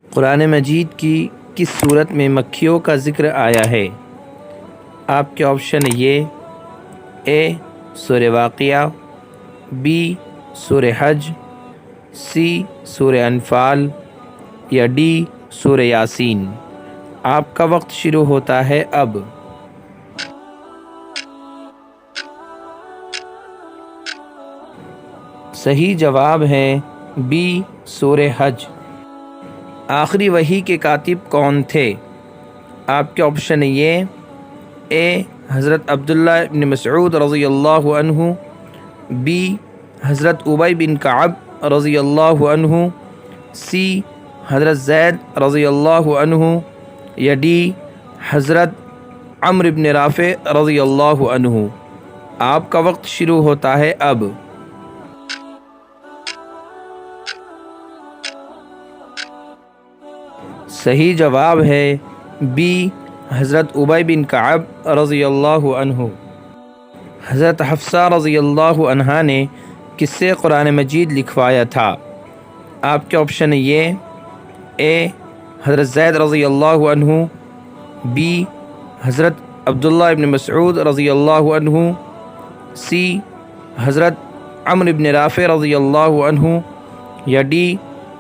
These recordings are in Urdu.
قرآن مجید کی کس صورت میں مکھیوں کا ذکر آیا ہے؟ آپ کے آپشن یہ: اے سورہ واقعہ، بی سورہ حج، سی سورہ انفال یا ڈی سورہ یاسین۔ آپ کا وقت شروع ہوتا ہے اب۔ صحیح جواب ہے بی سورہ حج۔ آخری وحی کے کاتب کون تھے؟ آپ کے آپشن یہ: اے حضرت عبداللہ بن مسعود رضی اللہ عنہ، بی حضرت ابی بن کعب رضی اللہ عنہ، سی حضرت زید رضی اللہ عنہ یا ڈی حضرت عمرو بن رافع رضی اللہ عنہ۔ آپ کا وقت شروع ہوتا ہے اب۔ صحیح جواب ہے بی حضرت ابی بن کعب رضی اللہ عنہ۔ حضرت حفصہ رضی اللہ عنہا نے کس سے قرآن مجید لکھوایا تھا؟ آپ کے آپشن یہ: اے حضرت زید رضی اللہ عنہ، بی حضرت عبداللہ ابن مسعود رضی اللہ عنہ، سی حضرت عمرو بن رافع رضی اللہ عنہ یا ڈی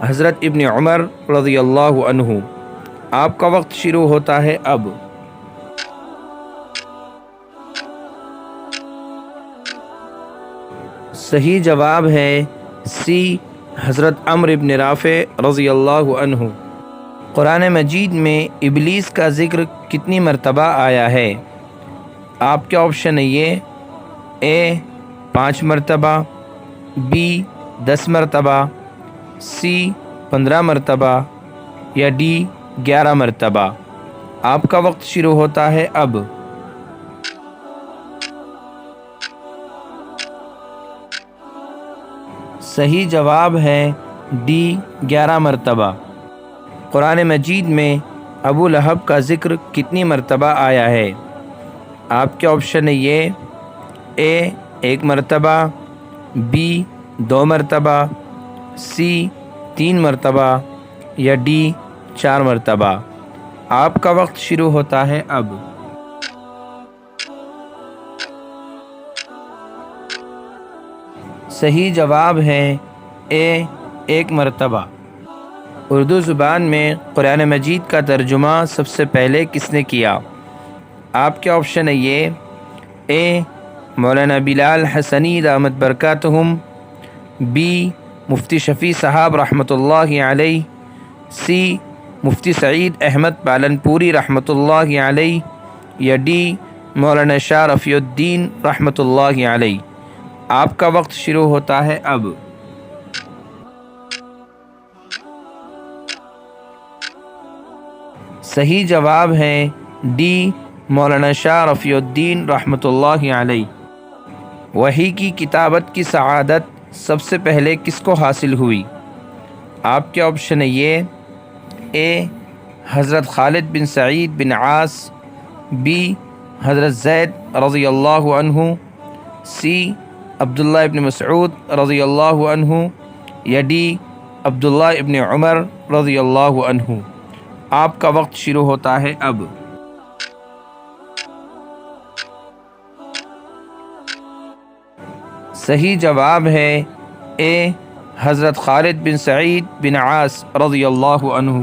حضرت ابن عمر رضی اللہ عنہ۔ آپ کا وقت شروع ہوتا ہے اب۔ صحیح جواب ہے سی حضرت عمرو بن رافع رضی اللہ عنہ۔ قرآن مجید میں ابلیس کا ذکر کتنی مرتبہ آیا ہے؟ آپ کے آپشن یہ: اے 5 مرتبہ، بی 10 مرتبہ، سی 15 مرتبہ یا ڈی 11 مرتبہ۔ آپ کا وقت شروع ہوتا ہے اب۔ صحیح جواب ہے ڈی 11 مرتبہ۔ قرآن مجید میں ابو لہب کا ذکر کتنی مرتبہ آیا ہے؟ آپ کے آپشن یہ: اے 1 مرتبہ، بی 2 مرتبہ، سی 3 مرتبہ یا ڈی 4 مرتبہ۔ آپ کا وقت شروع ہوتا ہے اب۔ صحیح جواب ہے اے 1 مرتبہ۔ اردو زبان میں قرآن مجید کا ترجمہ سب سے پہلے کس نے کیا؟ آپ کے آپشن یہ: اے مولانا بلال حسنی دامت برکاتہم، بی مفتی شفیع صاحب رحمۃ اللہ علیہ، سی مفتی سعید احمد پالنپوری رحمۃ اللہ علیہ یا ڈی مولانا شاہ رفیع الدین رحمۃ اللہ علیہ۔ آپ کا وقت شروع ہوتا ہے اب۔ صحیح جواب ہے ڈی مولانا شاہ رفیع الدین رحمۃ اللہ علیہ۔ وحی کی کتابت کی سعادت سب سے پہلے کس کو حاصل ہوئی؟ آپ کے آپشن یہ: اے حضرت خالد بن سعید بن عاص، بی حضرت زید رضی اللہ عنہ، سی عبداللہ ابن مسعود رضی اللہ عنہ یا ڈی عبداللہ ابن عمر رضی اللہ عنہ۔ آپ کا وقت شروع ہوتا ہے اب۔ صحیح جواب ہے اے حضرت خالد بن سعید بن عاص رضی اللہ عنہ۔